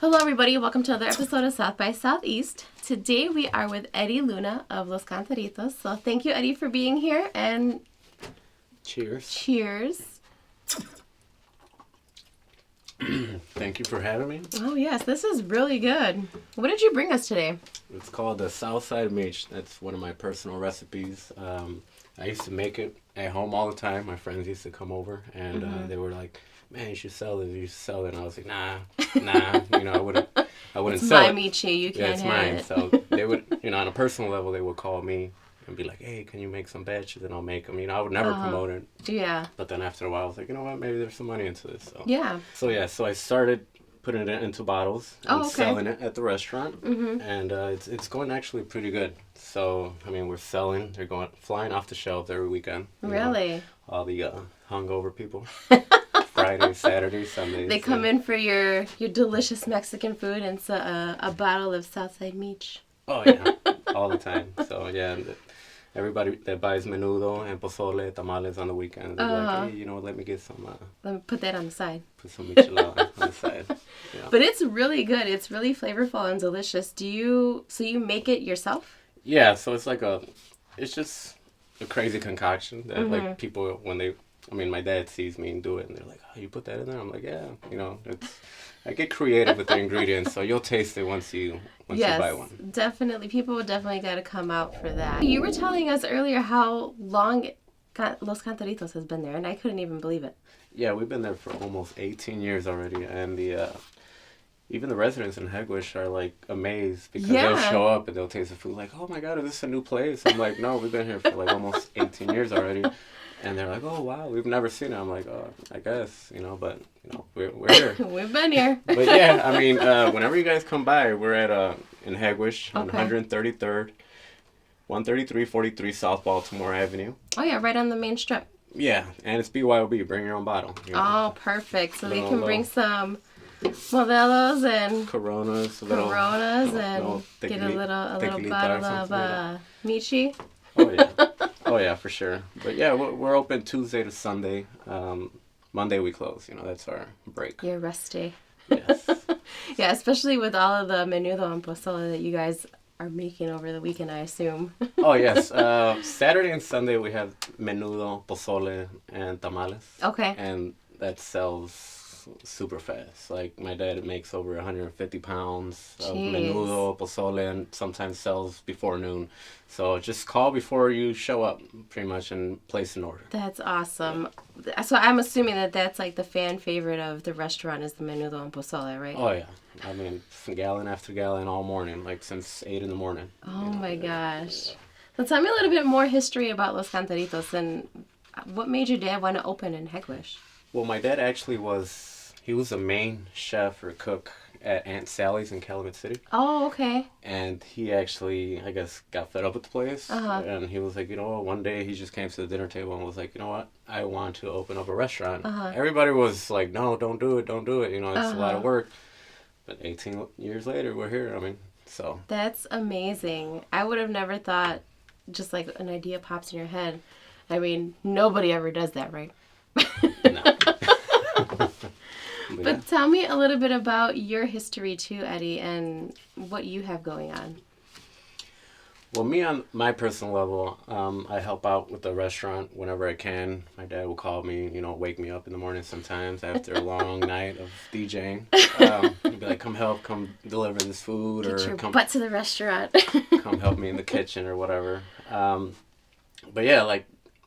Hello everybody, welcome to another episode of South by Southeast. Today we are with Eddie Luna of Los Cantaritos. So thank you, Eddie, for being here, and cheers. Cheers. Thank you for having me. Oh yes, this is really good. What did you bring us today? It's called the Southside Mage. That's one of my personal recipes. I used to make it at home all the time. My friends used to come over and they were like, "Man, you should sell this. You should sell it." And I was like, "Nah." You know, I wouldn't it's sell my it. Michi, you can't it's have mine. it. So they would, on a personal level, they would call me and be like, "Hey, can you make some batches?" And I'll make them. I would never promote it. Yeah. But then after a while, I was like, you know what? Maybe there's some money into this. So Yeah. So I started putting it into bottles and selling it at the restaurant, and it's going actually pretty good. So we're selling. They're flying off the shelves every weekend. Really? All the hungover people. Friday, Saturday, Sunday. They come in for your delicious Mexican food, and it's a bottle of Southside Mage. Oh yeah, all the time. So yeah, everybody that buys menudo and pozole, tamales on the weekend, they're like, hey, let me get some. Let me put that on the side. Put some michelada on the side. Yeah. But it's really good. It's really flavorful and delicious. So you make it yourself? Yeah. So it's just a crazy concoction that like people when they. My dad sees me do it, and they're like, "Oh, you put that in there?" I'm like, "Yeah." I get creative with the ingredients, so you'll taste it once you buy one. Yes, definitely. People will definitely got to come out for that. You were telling us earlier how long Los Cantaritos has been there, and I couldn't even believe it. Yeah, we've been there for almost 18 years already, and even the residents in Hegewisch are like amazed because they'll show up and they'll taste the food like, "Oh my God, is this a new place?" I'm like, "No, we've been here for like almost 18 years already." And they're like, "Oh wow, we've never seen it." I'm like, "Oh, I guess, but we're here." We've been here. But yeah, whenever you guys come by, we're at in Hegewisch on 133rd, 13343 South Baltimore Avenue. Oh yeah, right on the main strip. Yeah, and it's BYOB. Bring your own bottle. Oh, perfect. So they can bring some Modelos and Coronas, and get a little bottle of Michi. Oh yeah. Oh yeah, for sure. But yeah, we're open Tuesday to Sunday. Monday we close. That's our break. Your rest day. Yes. Yeah, especially with all of the menudo and pozole that you guys are making over the weekend, I assume. Oh yes. Saturday and Sunday we have menudo, pozole, and tamales. Okay. And that sells super fast. Like my dad makes over 150 pounds of menudo, pozole, and sometimes sells before noon. So just call before you show up, pretty much, and place an order. That's awesome. Yeah. So I'm assuming that's like the fan favorite of the restaurant is the menudo and pozole, right? Oh yeah. Gallon after gallon all morning, like since 8 in the morning. Oh my gosh. So tell me a little bit more history about Los Cantaritos and what made your dad want to open in Hegewisch? Well, my dad actually was the main chef or cook at Aunt Sally's in Calumet City. Oh, okay. And he actually, I guess, got fed up with the place. And he was like, one day he just came to the dinner table and was like, "You know what? I want to open up a restaurant." Everybody was like, "No, don't do it. Don't do it. It's a lot of work." But 18 years later, we're here. So. That's amazing. I would have never thought just like an idea pops in your head. Nobody ever does that, right? No. But tell me a little bit about your history too, Eddie, and what you have going on. Well, me on my personal level, I help out with the restaurant whenever I can. My dad will call me, wake me up in the morning sometimes after a long night of DJing. He'd be like, come deliver this food. Get or your come butt to the restaurant. come help me in the kitchen or whatever. But yeah,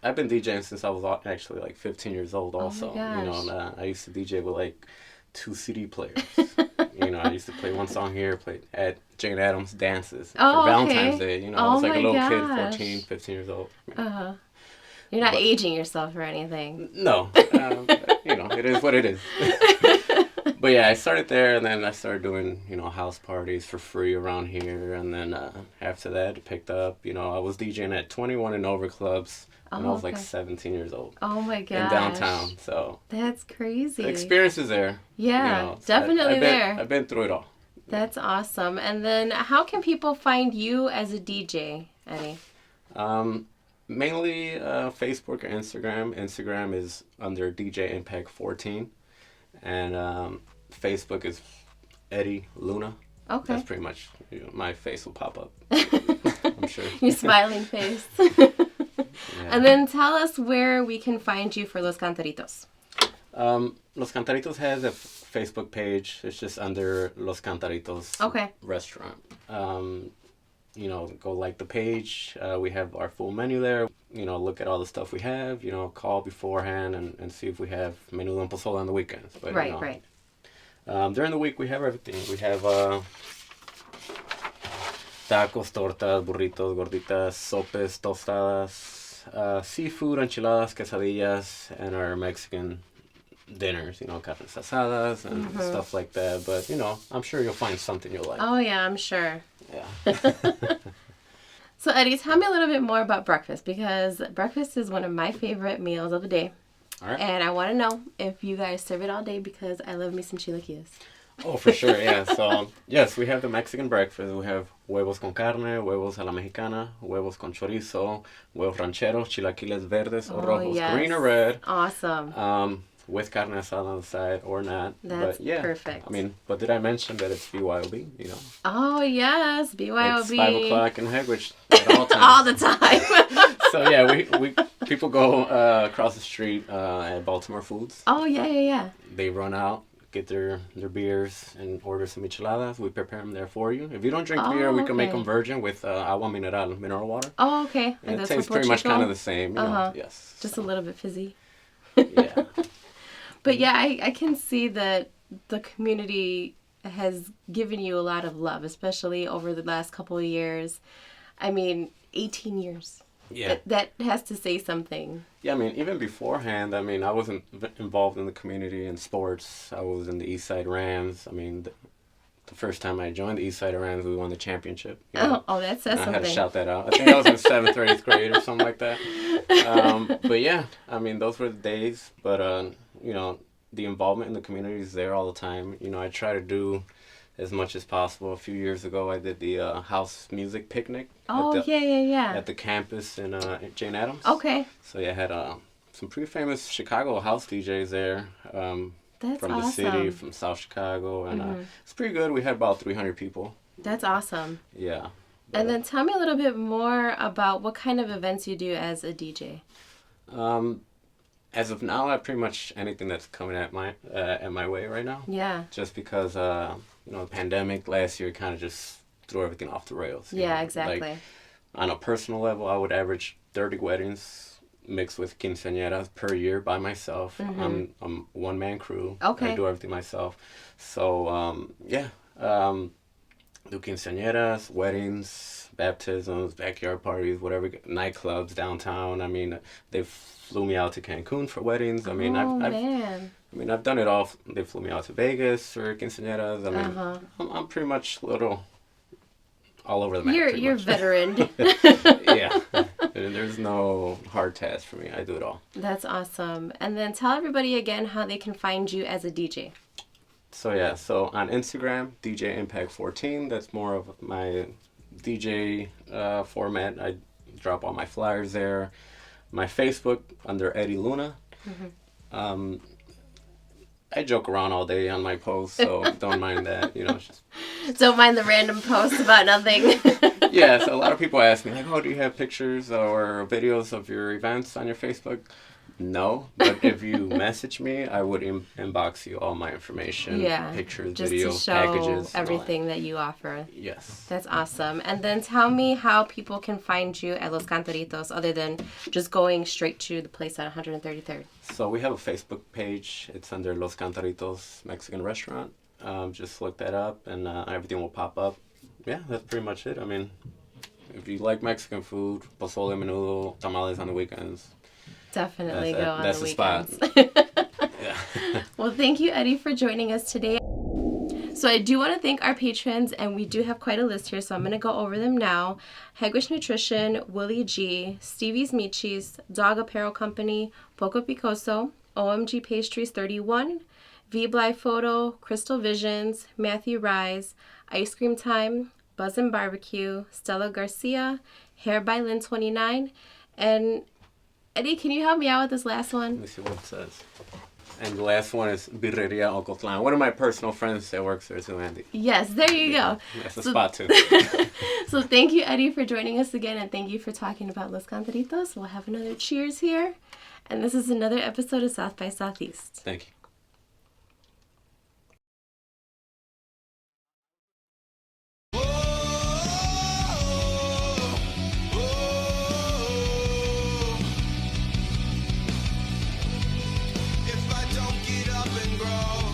I've been DJing since I was actually 15 years old also. Oh my gosh. And I used to DJ with 2 CD players. I used to play one song here, play at Jane Addams dances for Valentine's Day. I was like a little kid, 14, 15 years old. You're not aging yourself or anything. No. It is what it is. But yeah, I started there, and then I started doing, house parties for free around here. And then after that, it picked up. I was DJing at 21 and over clubs when I was 17 years old. Oh my gosh. In downtown, so. That's crazy. The experience is there. Yeah, definitely there. I've been through it all. That's awesome. And then how can people find you as a DJ, Eddie? Mainly Facebook or Instagram. Instagram is under DJ Impact 14. And Facebook is Eddie Luna. Okay. That's pretty much, my face will pop up. I'm sure. Your smiling face. Yeah. And then tell us where we can find you for Los Cantaritos. Los Cantaritos has a Facebook page. It's just under Los Cantaritos restaurant. Go like the page. We have our full menu there. Look at all the stuff we have. Call beforehand and see if we have menudo and pozole on the weekends. But, Right. During the week, we have everything. We have tacos, tortas, burritos, gorditas, sopes, tostadas, seafood, enchiladas, quesadillas, and our Mexican dinners, carnes asadas and stuff like that. But, I'm sure you'll find something you'll like. Oh, yeah, I'm sure. Yeah. So, Eddie, tell me a little bit more about breakfast, because breakfast is one of my favorite meals of the day. All right. And I want to know if you guys serve it all day, because I love me some chilaquiles. Oh, for sure, yeah. So, yes, we have the Mexican breakfast. We have huevos con carne, huevos a la mexicana, huevos con chorizo, huevos rancheros, chilaquiles verdes or rojos, green or red. Awesome. With carne asada on the side or not. That's perfect. But did I mention that it's BYOB, Oh, yes, BYOB. It's 5 o'clock in Hegewisch at all times. All the time. So, yeah, we people go across the street at Baltimore Foods. Oh, yeah. They run out, get their beers, and order some micheladas. We prepare them there for you. If you don't drink beer, we can make them virgin with agua mineral water. Oh, okay. And it tastes pretty much kind of the same. Yes. Just a little bit fizzy. Yeah. But yeah, I can see that the community has given you a lot of love, especially over the last couple of years. 18 years. Yeah. That has to say something. Yeah, even beforehand, I wasn't involved in the community in sports. I was in the Eastside Rams. The first time I joined the Eastside Rams, we won the championship. Oh, that says something. I had to shout that out. I think I was in 7th or 8th grade or something like that. But yeah, those were the days. But, the involvement in the community is there all the time. I try to do as much as possible. A few years ago, I did the house music picnic. Yeah. At the campus in Jane Addams. Okay. So yeah, I had some pretty famous Chicago house DJs there. That's from awesome. The city, from South Chicago, and it's pretty good. We had about 300 people. That's awesome. Yeah. And then tell me a little bit more about what kind of events you do as a DJ. As of now, I pretty much anything that's coming at my way right now. Yeah. Just because the pandemic last year kind of just threw everything off the rails. Yeah, exactly. Like, on a personal level, I would average 30 weddings mixed with quinceañeras per year by myself. I'm one-man crew. Okay. I do everything myself. So, do quinceañeras, weddings, baptisms, backyard parties, whatever, nightclubs downtown. They flew me out to Cancun for weddings. I've done it all. They flew me out to Vegas for quinceañeras. I'm pretty much all over the map. You're veteran. Yeah. There's no hard task for me. I do it all. That's awesome. And then tell everybody again how they can find you as a DJ. So on Instagram, DJ Impact 14. That's more of my DJ format. I drop all my flyers there. My Facebook under Eddie Luna. I joke around all day on my posts, so don't mind that. Don't mind the random posts about nothing. Yeah, so a lot of people ask me, do you have pictures or videos of your events on your Facebook? No, but if you message me, I would inbox you all my information, pictures, videos, packages. Everything that you offer. Yes. That's awesome. And then tell me how people can find you at Los Cantaritos other than just going straight to the place at 133rd. So we have a Facebook page. It's under Los Cantaritos Mexican Restaurant. Just look that up and everything will pop up. Yeah, that's pretty much it. If you like Mexican food, pozole, menudo, tamales on the weekends. Definitely go on the weekends. Spot. Yeah. Well, thank you, Eddie, for joining us today. So I do want to thank our patrons, and we do have quite a list here, so I'm going to go over them now. Hegewisch Nutrition, Willie G, Stevie's Michies, Dog Apparel Company, Poco Picoso, OMG Pastries 31, VBly Photo, Crystal Vizionz, Matthew Rise, Ice Cream Time, Buzzin Barbecue, Stella Garcia, Hair by Lynn 29, and Eddie, can you help me out with this last one? Let me see what it says. And the last one is Birrieria, Ocotlan. One of my personal friends that works there too, Andy. Yes, there you go. That's a spot too. So thank you, Eddie, for joining us again, and thank you for talking about Los Cantaritos. We'll have another cheers here. And this is another episode of South by Southeast. Thank you. If I don't get up and grow